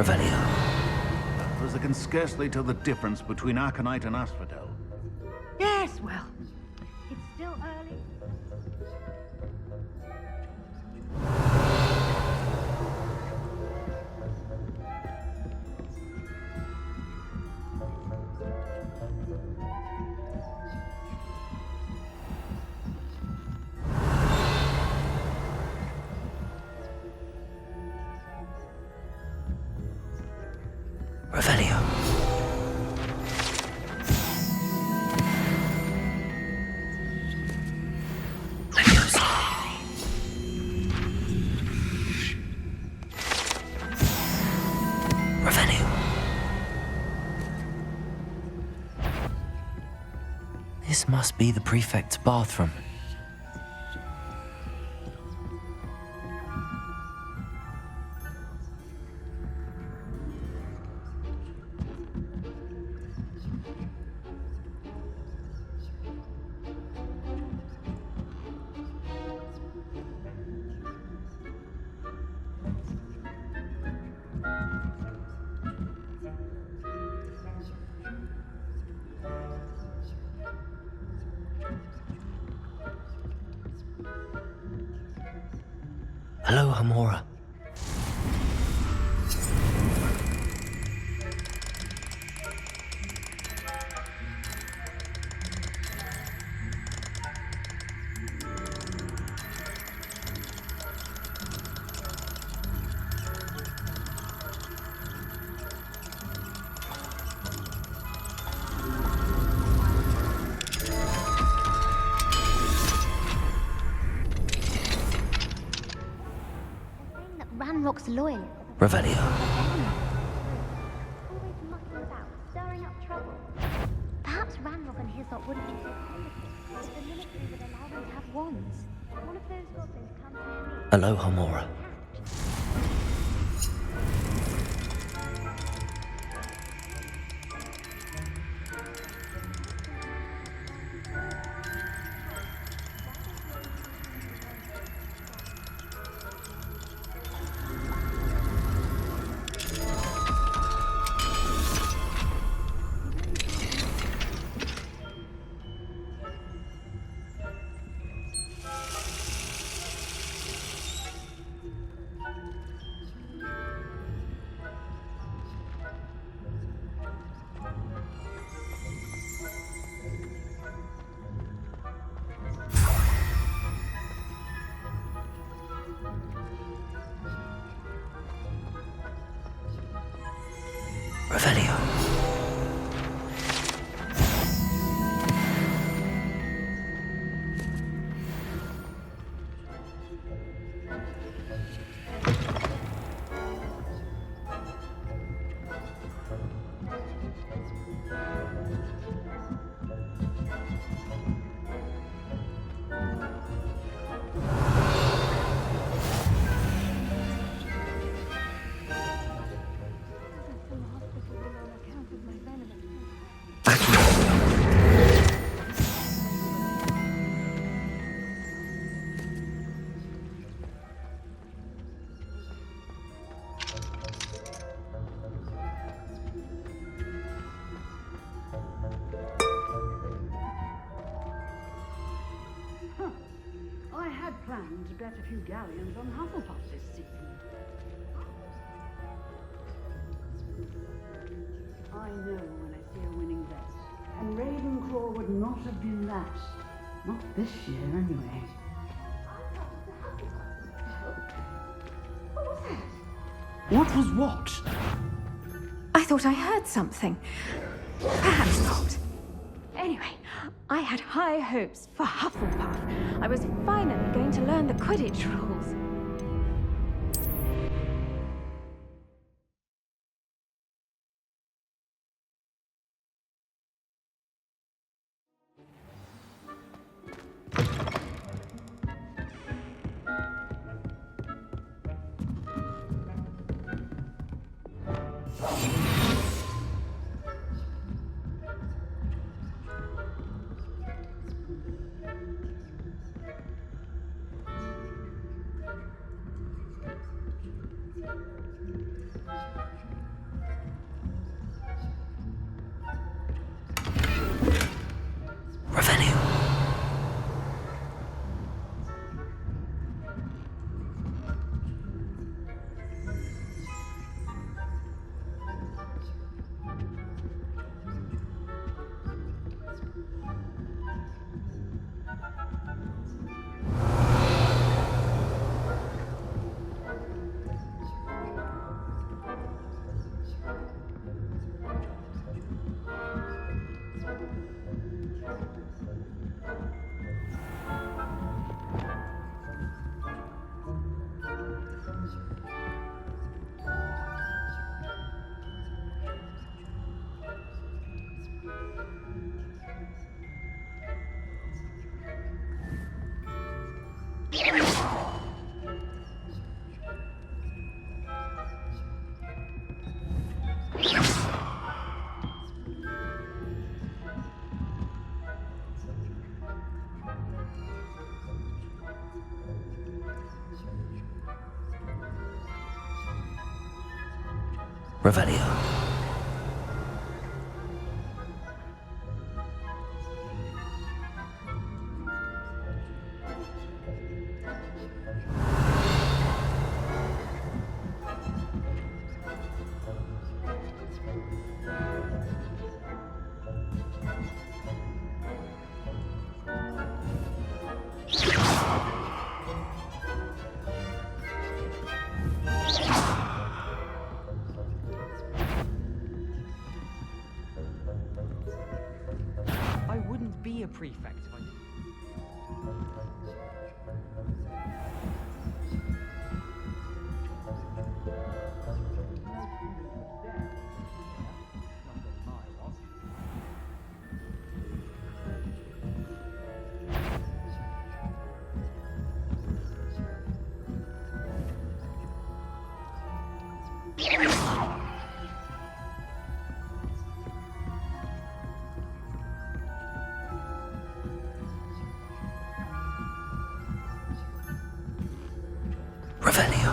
Revelio. As I can scarcely tell the difference between Aconite and Asphodel. Yes, well, it's still early. Revelio. Leviosa. Revelio. This must be the prefect's bathroom. Hello, Hamora. Ranrock's loyal. Revelio. Always mucking about, stirring up trouble. Perhaps Ranrock and his lot wouldn't be so complicated if the military would allow them to have wands. One of those goblins comes near me. Hello, Hamora. Revelio. I had planned to bet a few galleons on Hufflepuff this season. I know when I see a winning bet, and Ravenclaw would not have been that. Not this year, anyway. What was that? What was what? I thought I heard something. Perhaps not. Anyway, I had high hopes for Hufflepuff. I was finally going to learn the Quidditch rules. Revelio. I wouldn't be a prefect if I didn't. Revelio.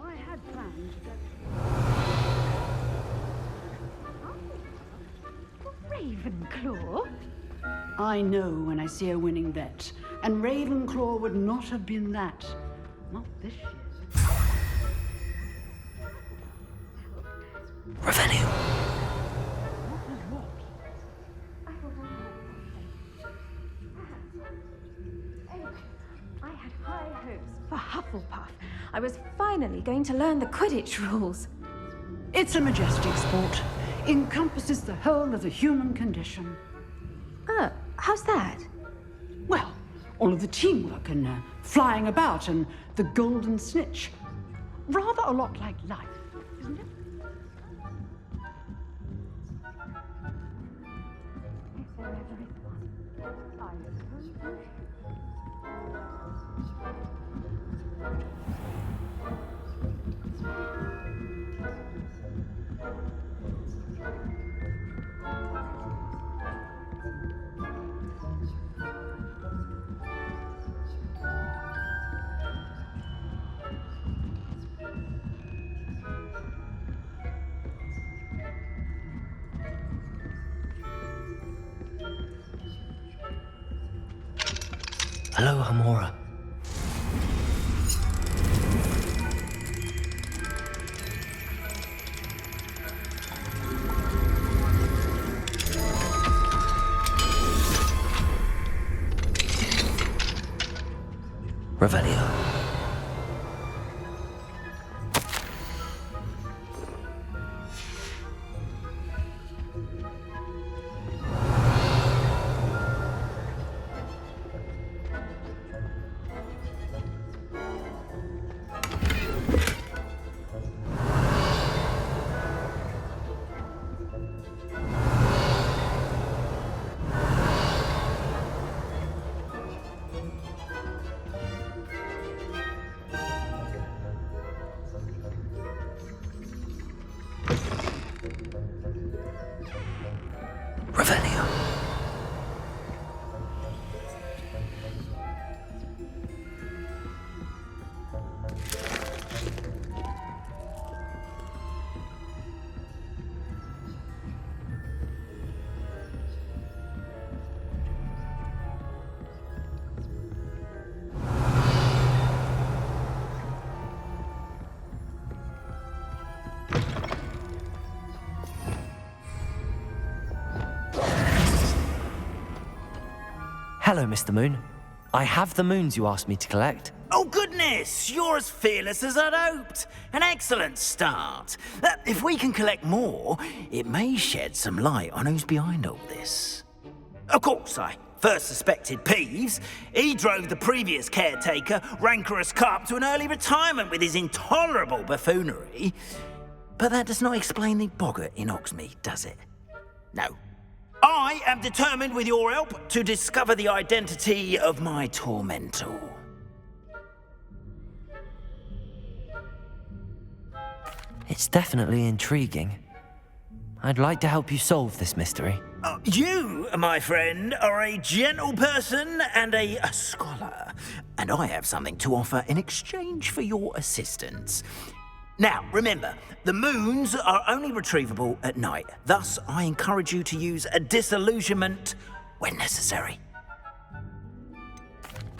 I had planned that... Ravenclaw? I know when I see a winning bet, and Ravenclaw would not have been that. Not this year. Revelio. Anyway, I had high hopes for Hufflepuff. I was finally going to learn the Quidditch rules. It's a majestic sport. Encompasses the whole of the human condition. Oh, how's that? Well, all of the teamwork and flying about and the golden snitch. Rather a lot like life, isn't it? Hello, Hamora. Revelio. Revelio. Hello, Mr. Moon. I have the moons you asked me to collect. Oh, goodness! You're as fearless as I'd hoped. An excellent start. If we can collect more, it may shed some light on who's behind all this. Of course, I first suspected Peeves. He drove the previous caretaker, Rancorous Carp, to an early retirement with his intolerable buffoonery. But that does not explain the boggart in Hogsmeade, does it? No. I am determined, with your help, to discover the identity of my tormentor. It's definitely intriguing. I'd like to help you solve this mystery. You, my friend, are a gentle person and a scholar, and I have something to offer in exchange for your assistance. Now, remember, the moons are only retrievable at night. Thus, I encourage you to use a disillusionment when necessary.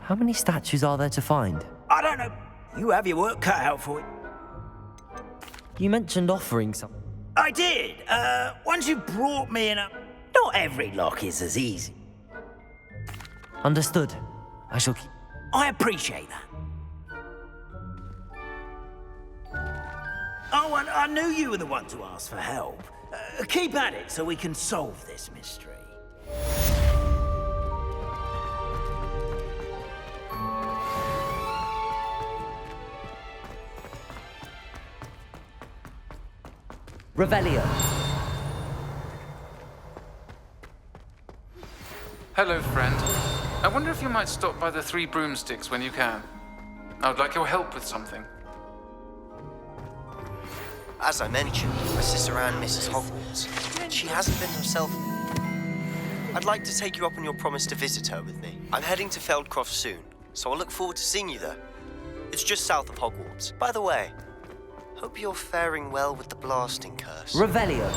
How many statues are there to find? I don't know. You have your work cut out for you. You mentioned offering some. I did. Once you brought me in a... Not every lock is as easy. Understood. I shall keep... I appreciate that. Oh, and I knew you were the one to ask for help. Keep at it so we can solve this mystery. Revelio. Hello, friend. I wonder if you might stop by the Three Broomsticks when you can. I would like your help with something. As I mentioned, my sister Anne misses Hogwarts. She hasn't been herself. I'd like to take you up on your promise to visit her with me. I'm heading to Feldcroft soon, so I'll look forward to seeing you there. It's just south of Hogwarts. By the way, hope you're faring well with the blasting curse. Revelio.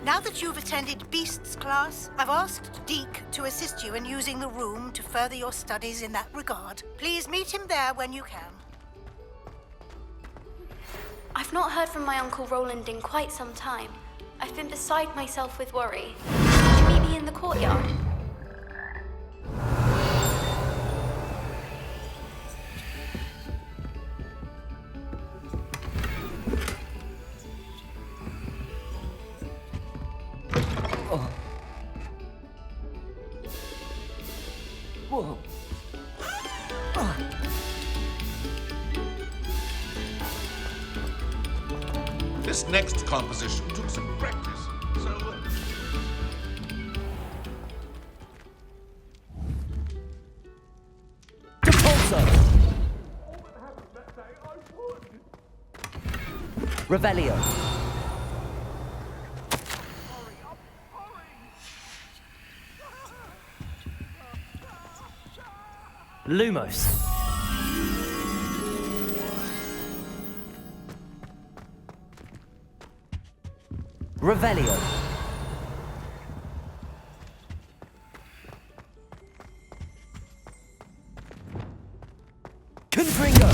Now that you've attended Beasts class, I've asked Deke to assist you in using the room to further your studies in that regard. Please meet him there when you can. I've not heard from my Uncle Roland in quite some time. I've been beside myself with worry. Could you meet me in the courtyard? Whoa. This next composition took some practice, so... Revelio. Lumos. Revelio. Confringo.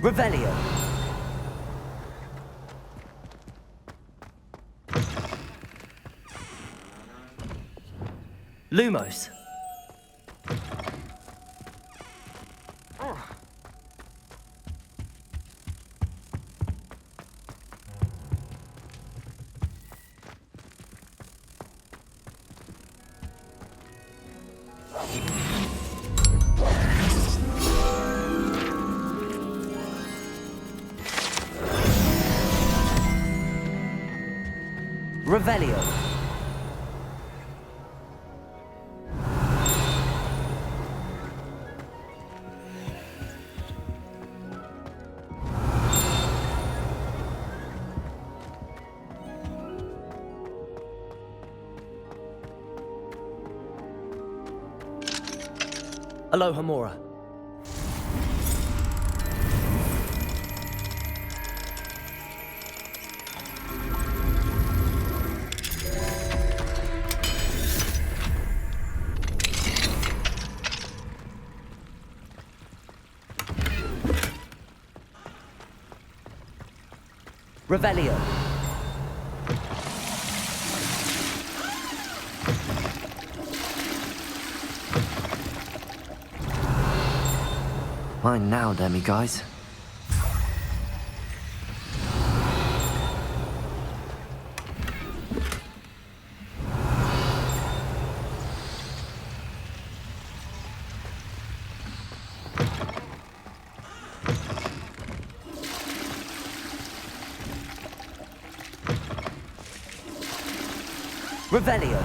Revelio. Lumos. Revelio. Aloha Mora. Revelio. Mine now, demiguise. Revelio.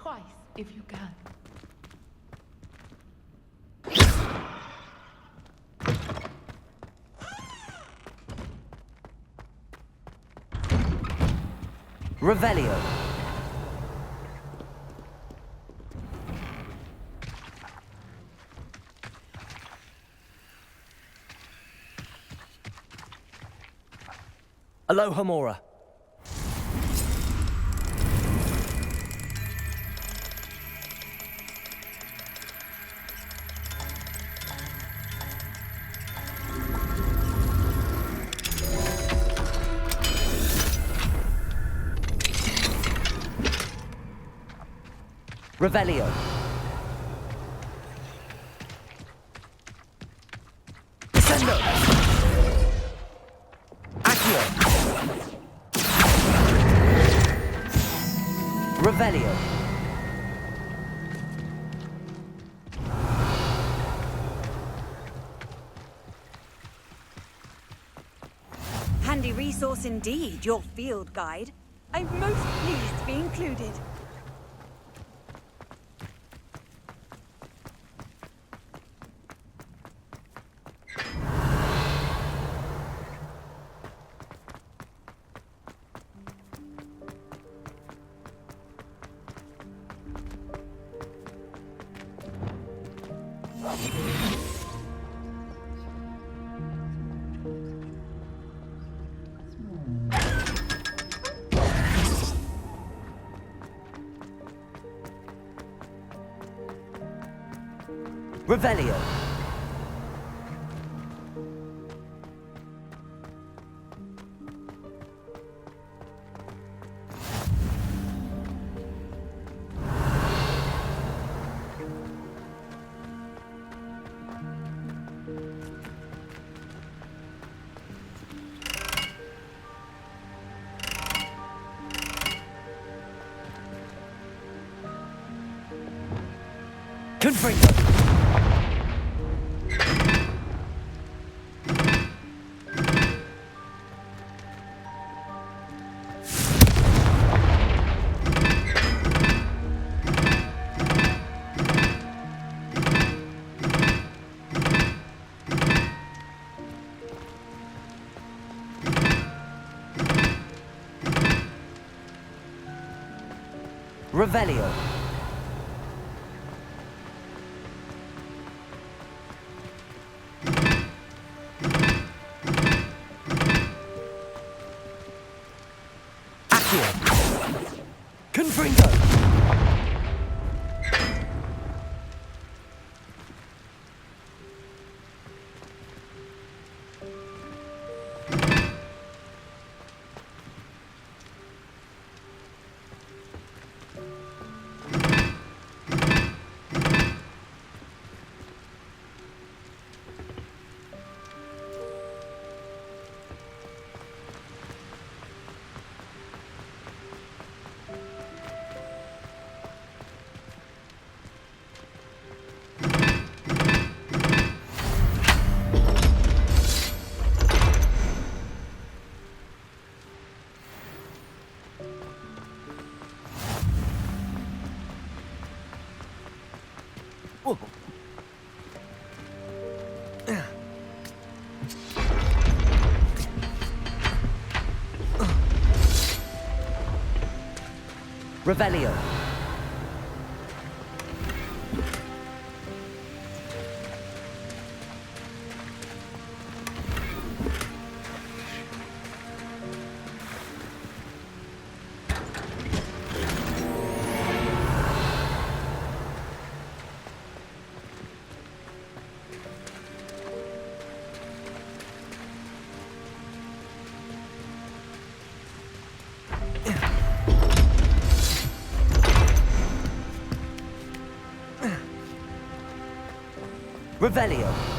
twice if you can. Revelio. Alohomora. Revelio. Descendo. Accio. Revelio. Handy resource indeed, your field guide. I'm most pleased to be included. Revelio. Confringo. Revelio. Accio. Confringo. Revelio. Revelio.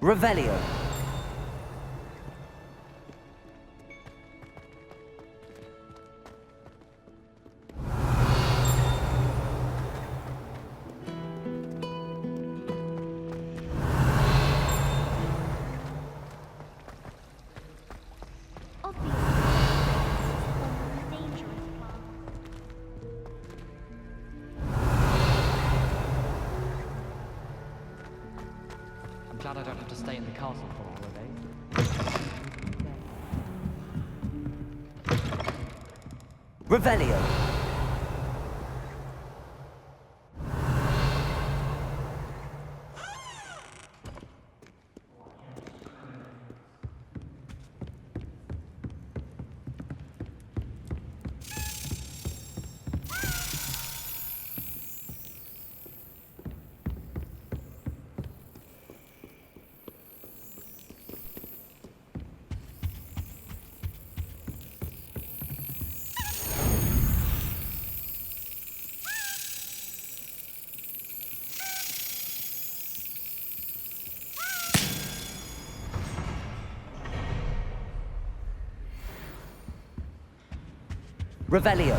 Revelio. I'm glad I don't have to stay in the castle for a holiday. Revelio. Revelio.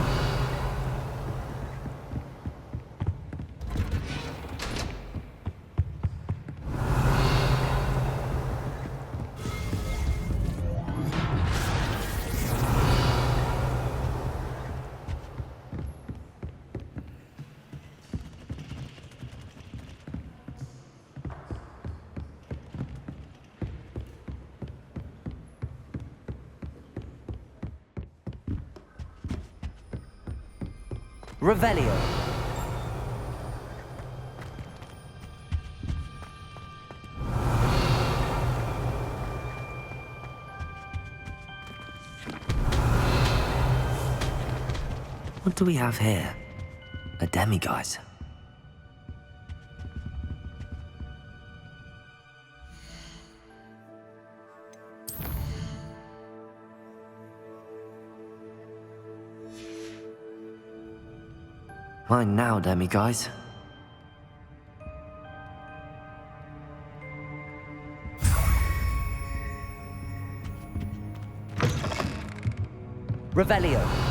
Revelio. What do we have here? A demiguise. Mine now, demiguise. Revelio.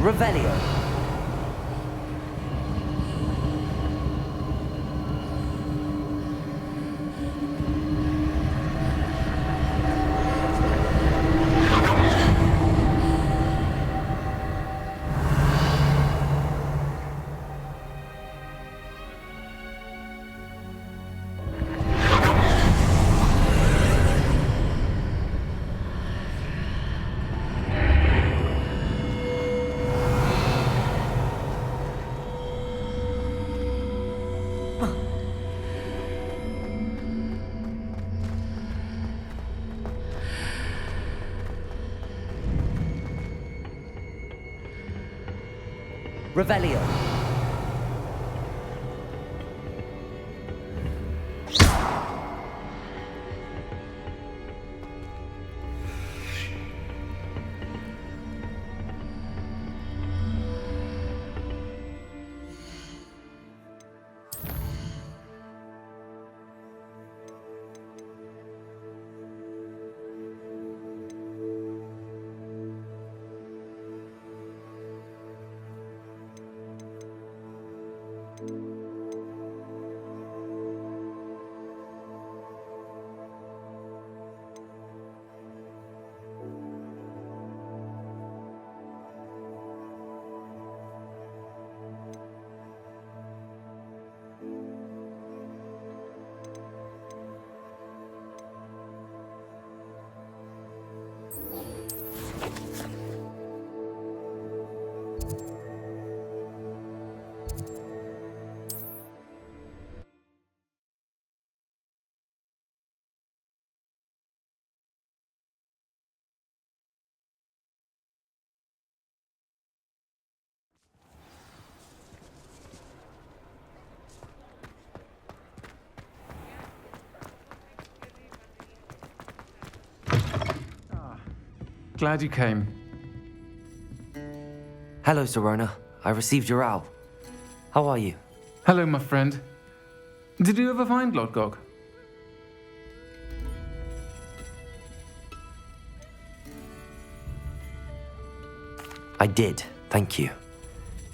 Revelio. Revelio. glad you came. Hello, Sirona. I received your owl. How are you? Hello, my friend. Did you ever find Lodgok? I did, thank you.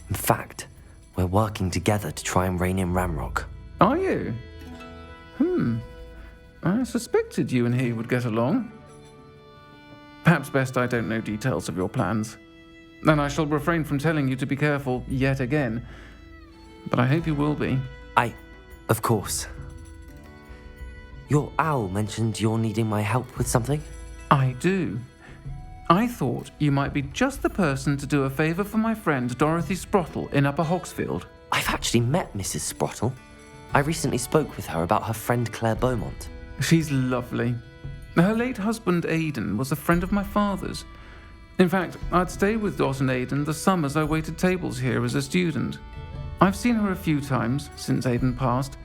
In fact, we're working together to try and rein in Ramrock. Are you? I suspected you and he would get along. Perhaps best I don't know details of your plans. And I shall refrain from telling you to be careful yet again. But I hope you will be. Of course. Your owl mentioned you're needing my help with something? I do. I thought you might be just the person to do a favour for my friend Dorothy Sprottle in Upper Hogsfield. I've actually met Mrs. Sprottle. I recently spoke with her about her friend Claire Beaumont. She's lovely. Her late husband Aidan was a friend of my father's. In fact, I'd stay with Dot and Aidan the summers I waited tables here as a student. I've seen her a few times since Aidan passed,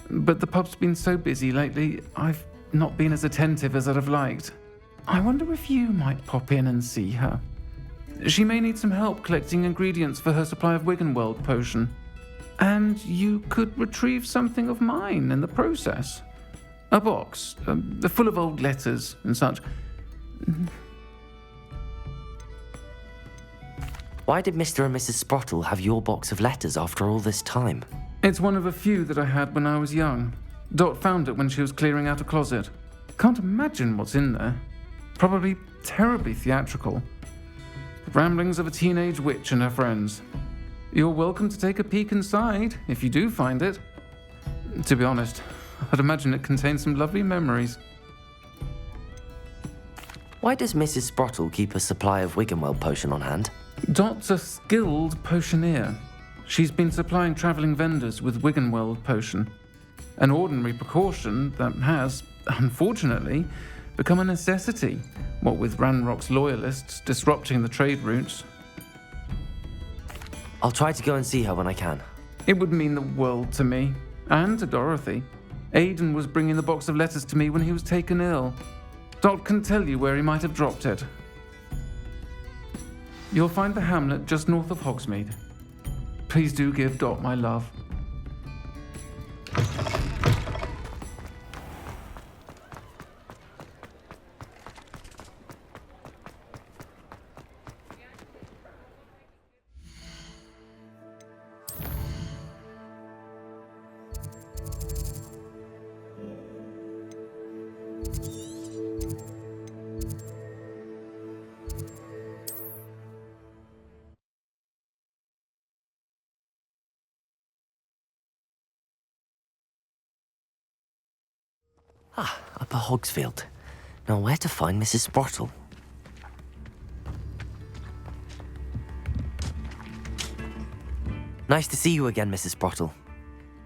but the pub's been so busy lately, I've not been as attentive as I'd have liked. I wonder if you might pop in and see her. She may need some help collecting ingredients for her supply of Wiggenweld potion. And you could retrieve something of mine in the process. A box, full of old letters and such. Why did Mr. and Mrs. Sprottle have your box of letters after all this time? It's one of a few that I had when I was young. Dot found it when she was clearing out a closet. Can't imagine what's in there. Probably terribly theatrical. The ramblings of a teenage witch and her friends. You're welcome to take a peek inside, if you do find it. To be honest, I'd imagine it contains some lovely memories. Why does Mrs. Sprottle keep a supply of Wiggenweld potion on hand? Dot's a skilled potioneer. She's been supplying travelling vendors with Wiggenweld potion. An ordinary precaution that has, unfortunately, become a necessity, what with Ranrock's loyalists disrupting the trade routes. I'll try to go and see her when I can. It would mean the world to me, and to Dorothy. Aidan was bringing the box of letters to me when he was taken ill. Dot can tell you where he might have dropped it. You'll find the hamlet just north of Hogsmeade. Please do give Dot my love. Upper Hogsfield. Now where to find Mrs. Sprottle? Nice to see you again, Mrs. Sprottle.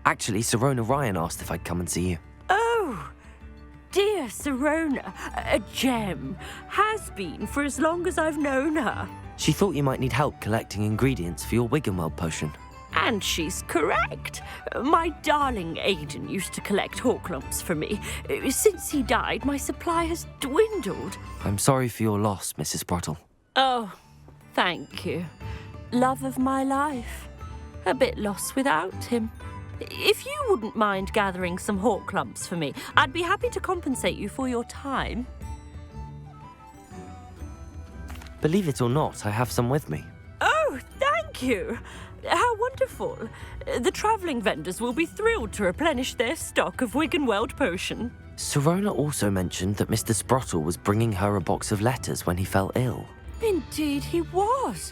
Actually, Sirona Ryan asked if I'd come and see you. Oh, dear Sirona, a gem. Has been for as long as I've known her. She thought you might need help collecting ingredients for your Wiggenweld potion. And she's correct. My darling Aidan used to collect Horklumps for me. Since he died, my supply has dwindled. I'm sorry for your loss, Mrs. Sprottle. Oh, thank you. Love of my life. A bit lost without him. If you wouldn't mind gathering some Horklumps for me, I'd be happy to compensate you for your time. Believe it or not, I have some with me. Oh, thank you. How wonderful. The travelling vendors will be thrilled to replenish their stock of Wiggenweld potion. Sirona also mentioned that Mr. Sprottle was bringing her a box of letters when he fell ill. Indeed he was.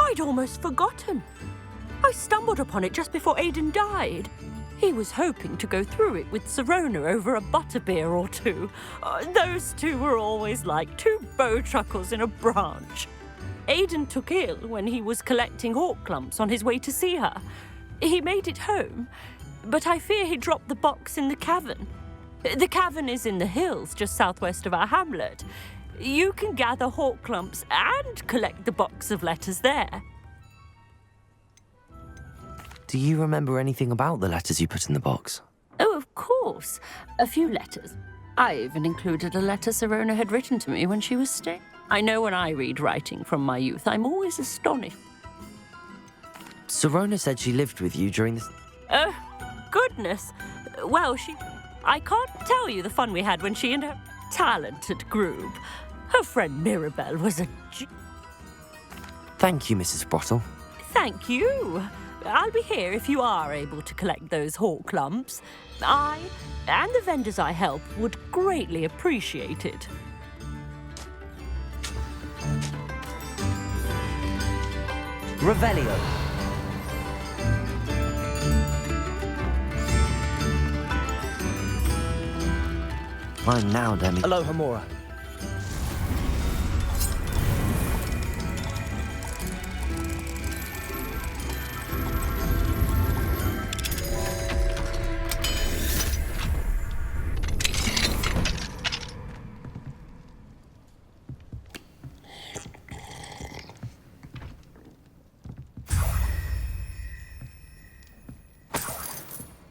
I'd almost forgotten. I stumbled upon it just before Aidan died. He was hoping to go through it with Sirona over a butterbeer or two. Those two were always like two bowtruckles in a branch. Aidan took ill when he was collecting Horklumps on his way to see her. He made it home, but I fear he dropped the box in the cavern. The cavern is in the hills just southwest of our hamlet. You can gather Horklumps and collect the box of letters there. Do you remember anything about the letters you put in the box? Oh, of course. A few letters. I even included a letter Sirona had written to me when she was staying. I know when I read writing from my youth, I'm always astonished. Sirona said she lived with you during this. Oh, goodness. Well, I can't tell you the fun we had when she and her talented group. Her friend Mirabelle was a... Thank you, Mrs. Sprottle. Thank you. I'll be here if you are able to collect those hawk lumps. I and the vendors I help would greatly appreciate it. Revelio. Mine now, Demi. Aloha Mora.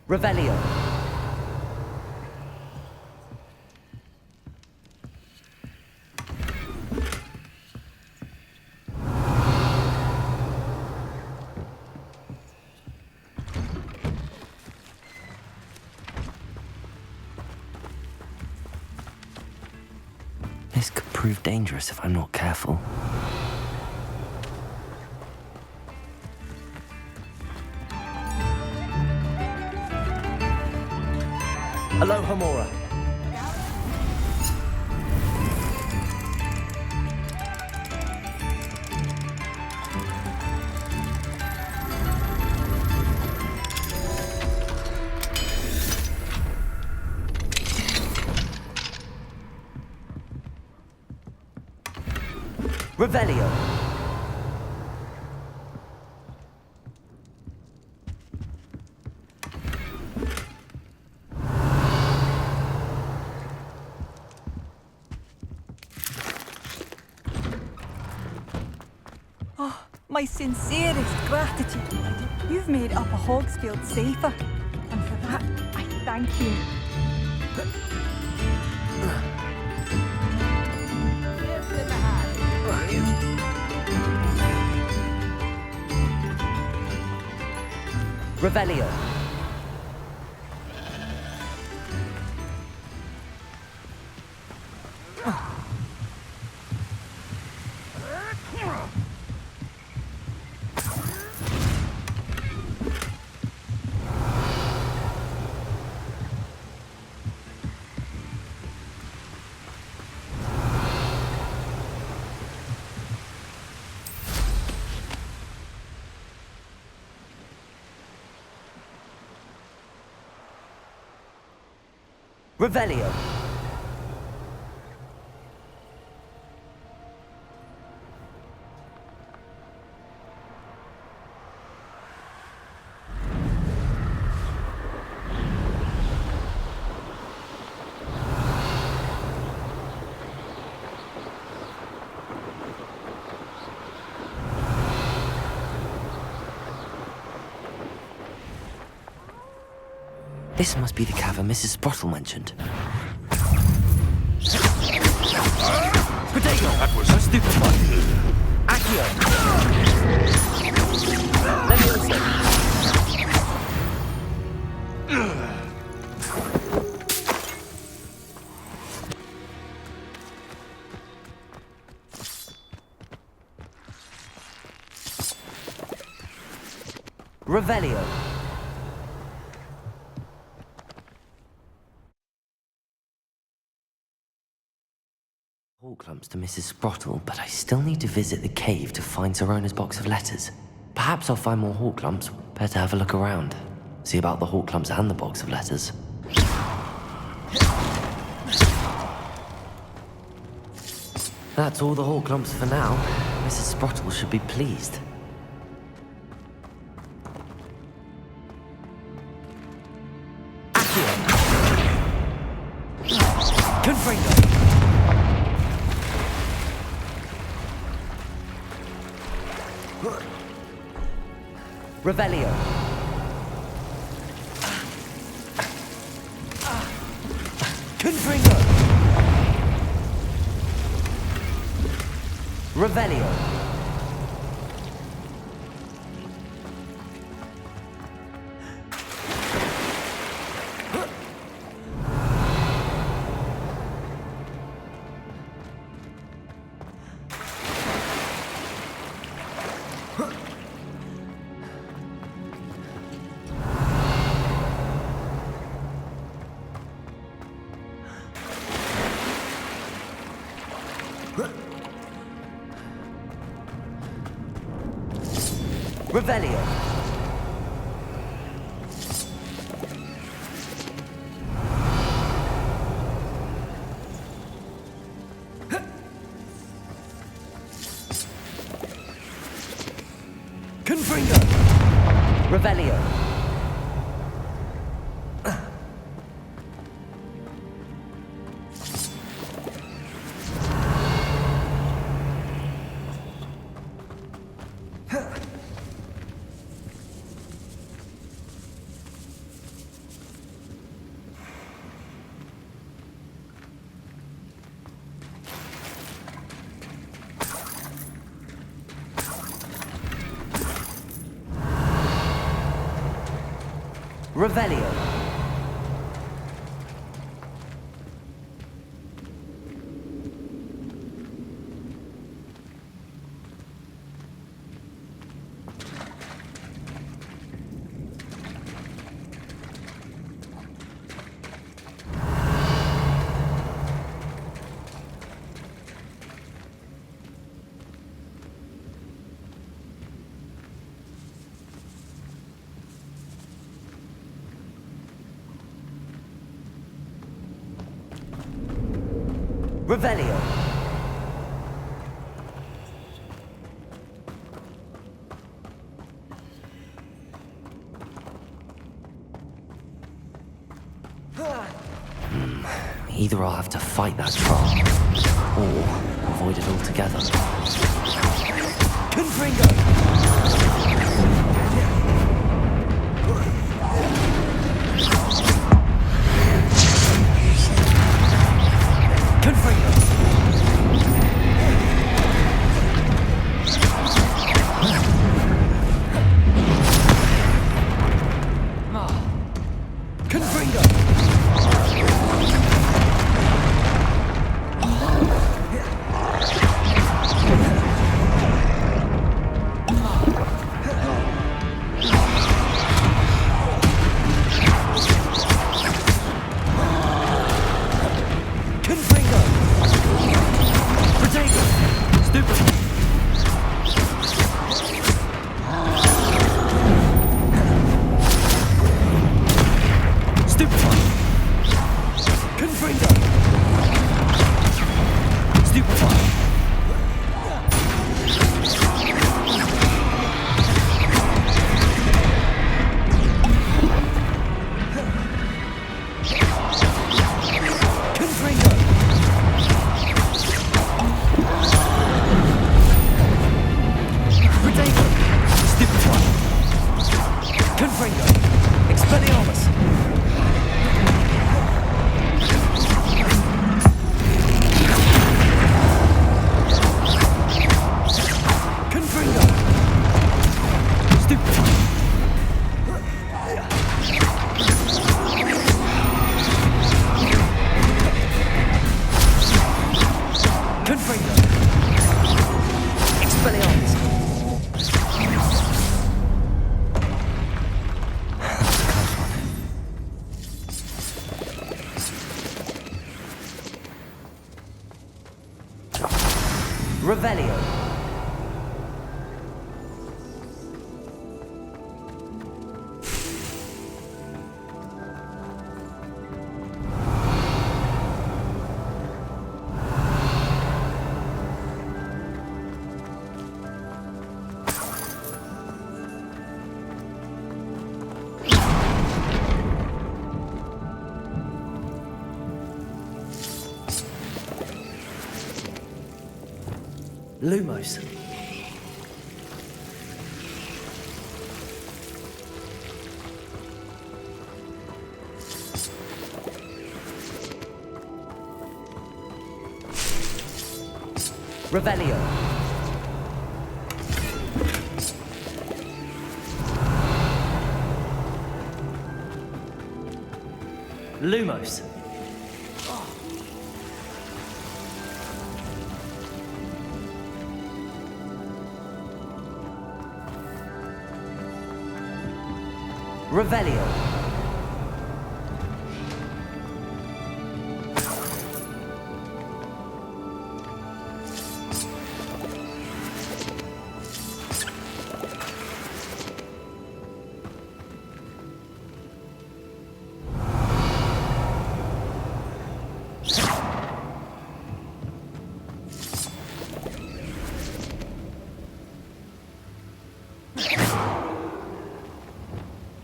Revelio. This could prove dangerous if I'm not careful. Aloha Mora. Revelio. My sincerest gratitude. You've made Upper Hogsfield safer, and for that, I thank you. Revelio. Revelio. This must be the cavern Mrs. Sprottle mentioned. Potato! That was so stupid one. Accio! Leviosa! Revelio. Hawk lumps to Mrs. Sprottle, but I still need to visit the cave to find Sirona's box of letters. Perhaps I'll find more hawk lumps. Better have a look around. See about the hawk lumps and the box of letters. That's all the hawk lumps for now. Mrs. Sprottle should be pleased. Confringo! Revelio. Confringo! Revelio. Revelio. Confringo. Revelio. Revelio. Revelio. Either I'll have to fight that troll, or avoid it altogether. Confringo! Revelio. Lumos. Revelio. Lumos. Revelio.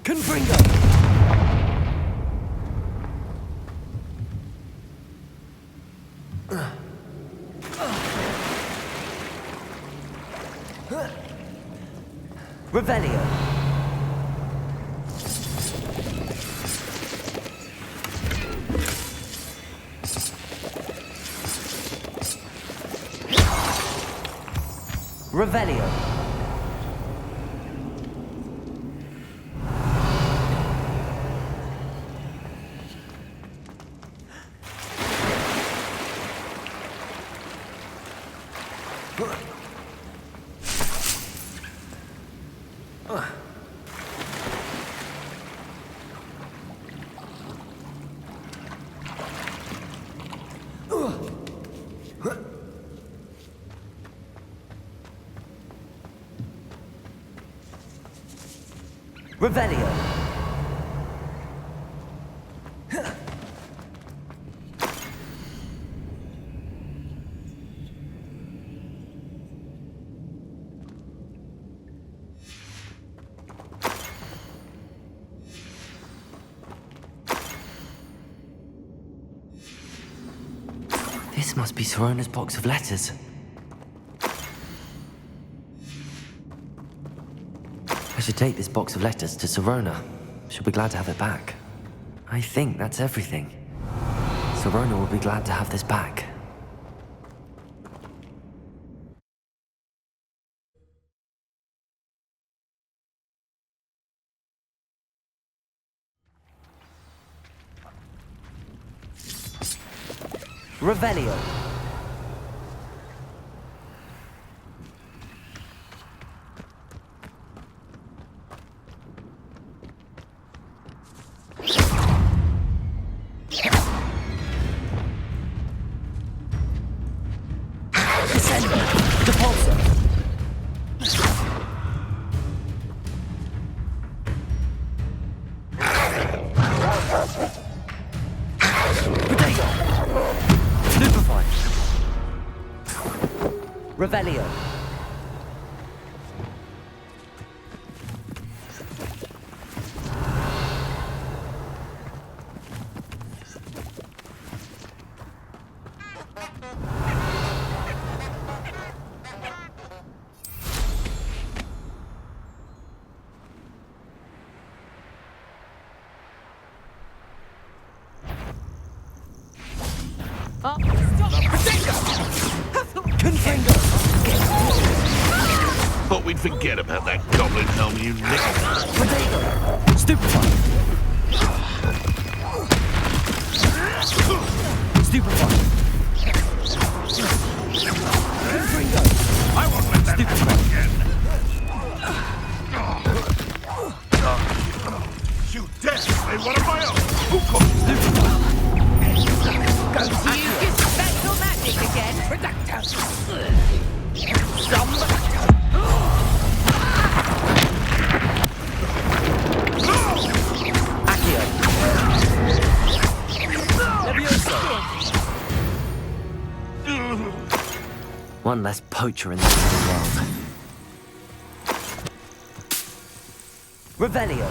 Confringo. Revelio. Revelio. Revelio. This must be Sirona's box of letters. I should take this box of letters to Sirona. She'll be glad to have it back. I think that's everything. Sirona will be glad to have this back. Revelio. Revelio. Thought we'd forget about that goblin helm you nicked. Stupefy. Stupefy. Confringo. I won't let that happen again. You dare play one of my own. Who called Stupefy. Go to use special magic again, Productor. Accio. Levioso. One less poacher in the world. Revelio.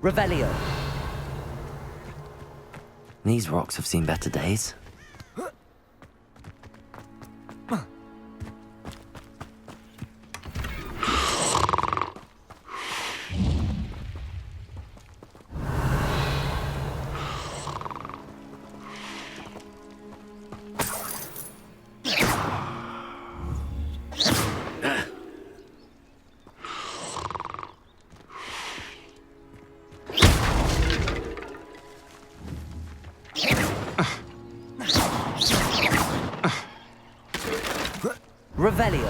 Revelio. These rocks have seen better days. Revelio.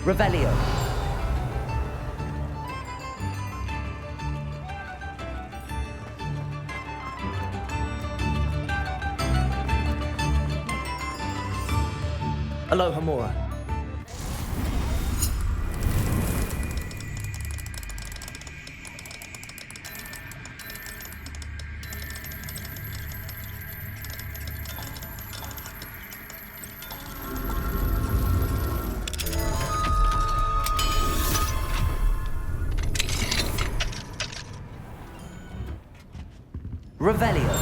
Revelio. Aloha Mora. Revelio.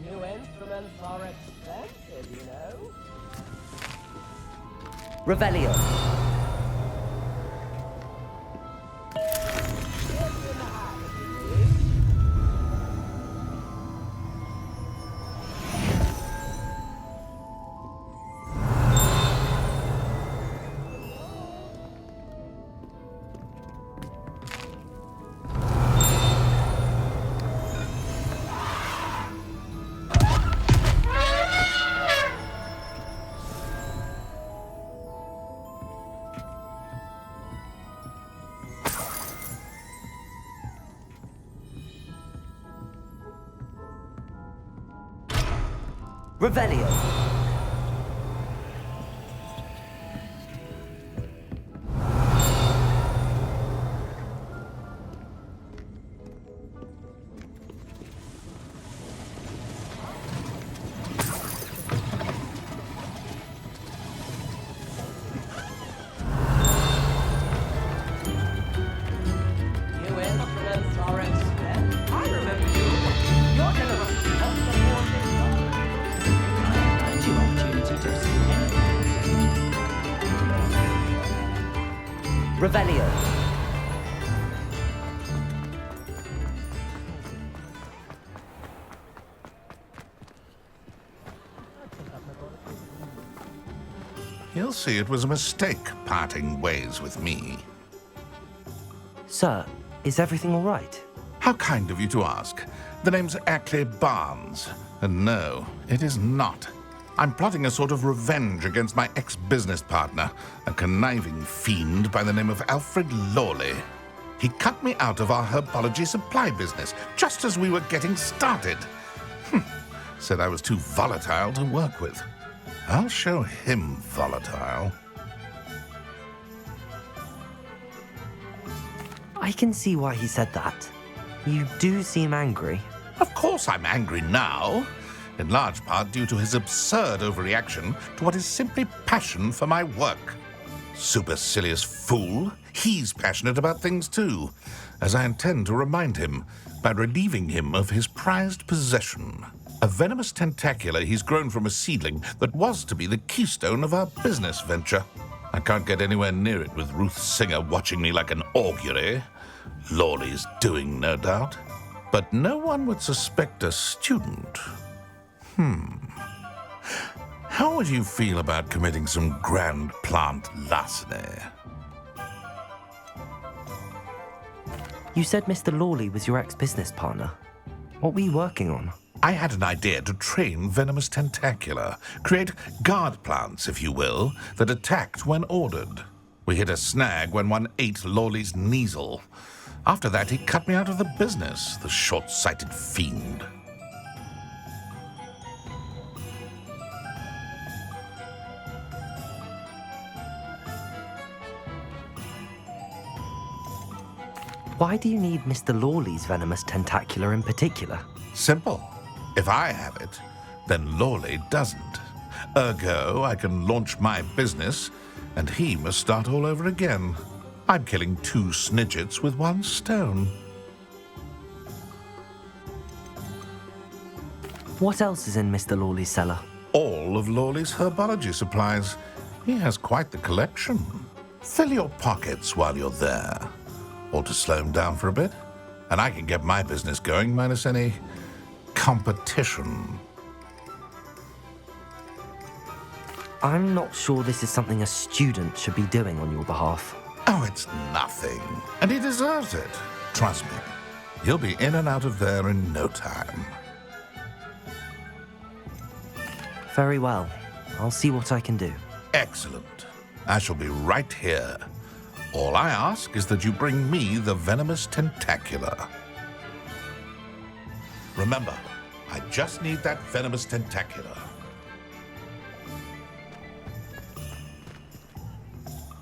New instruments are expensive, you know. Revelio. Revelio. New instruments are expensive. I remember you. Your generation was the Revelio. He'll see it was a mistake parting ways with me. Sir, is everything all right? How kind of you to ask. The name's Ackley Barnes. And no, it is not. I'm plotting a sort of revenge against my ex-business partner, a conniving fiend by the name of Alfred Lawley. He cut me out of our herbology supply business just as we were getting started. Said I was too volatile to work with. I'll show him volatile. I can see why he said that. You do seem angry. Of course I'm angry now, in large part due to his absurd overreaction to what is simply passion for my work. Supercilious fool, he's passionate about things too, as I intend to remind him by relieving him of his prized possession. A venomous tentacula he's grown from a seedling that was to be the keystone of our business venture. I can't get anywhere near it with Ruth Singer watching me like an augury. Lawley's doing, no doubt. But no one would suspect a student. How would you feel about committing some grand plant larceny? You said Mr. Lawley was your ex-business partner. What were you working on? I had an idea to train venomous tentacula, create guard plants, if you will, that attacked when ordered. We hit a snag when one ate Lawley's Kneasel. After that, he cut me out of the business, the short-sighted fiend. Why do you need Mr. Lawley's venomous tentacula in particular? Simple. If I have it, then Lawley doesn't. Ergo, I can launch my business, and he must start all over again. I'm killing 2 snidgets with 1 stone. What else is in Mr. Lawley's cellar? All of Lawley's herbology supplies. He has quite the collection. Fill your pockets while you're there. Or to slow him down for a bit, and I can get my business going minus any competition. I'm not sure this is something a student should be doing on your behalf. Oh, it's nothing. And he deserves it. Trust me. He'll be in and out of there in no time. Very well. I'll see what I can do. Excellent. I shall be right here. All I ask is that you bring me the venomous tentacula. Remember, I just need that venomous tentacula.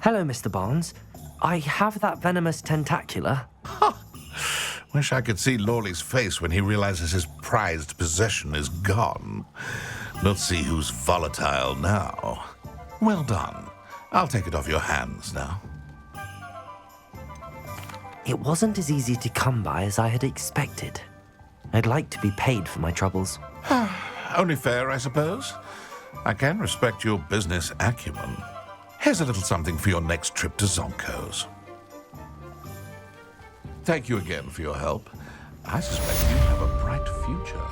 Hello, Mr. Barnes. I have that venomous tentacula. Wish I could see Lawley's face when he realizes his prized possession is gone. Let's see who's volatile now. Well done. I'll take it off your hands now. It wasn't as easy to come by as I had expected. I'd like to be paid for my troubles. Only fair, I suppose. I can respect your business acumen. Here's a little something for your next trip to Zonko's. Thank you again for your help. I suspect you have a bright future.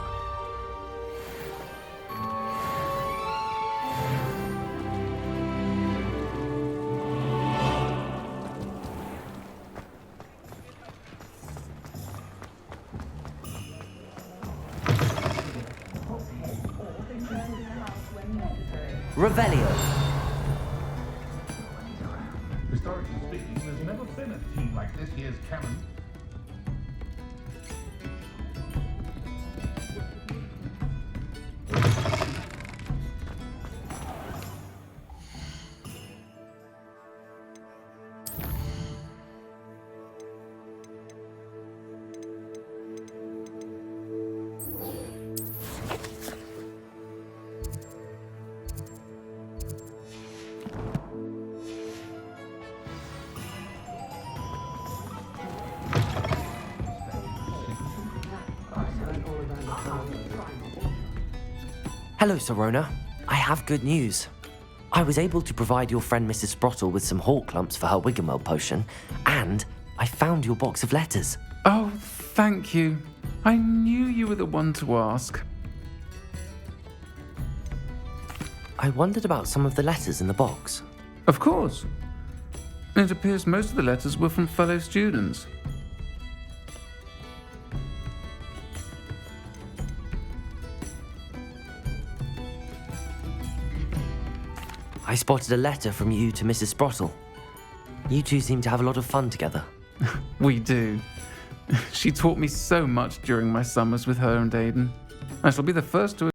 Revelio. Historically speaking, there's never been a team like this year's Canon. Hello, Sirona. I have good news. I was able to provide your friend Mrs. Sprottle with some hawk lumps for her Wiggenweld potion, and I found your box of letters. Oh, thank you. I knew you were the one to ask. I wondered about some of the letters in the box. Of course. It appears most of the letters were from fellow students. I spotted a letter from you to Mrs. Sprottle. You two seem to have a lot of fun together. We do. She taught me so much during my summers with her and Aidan. I shall be the first to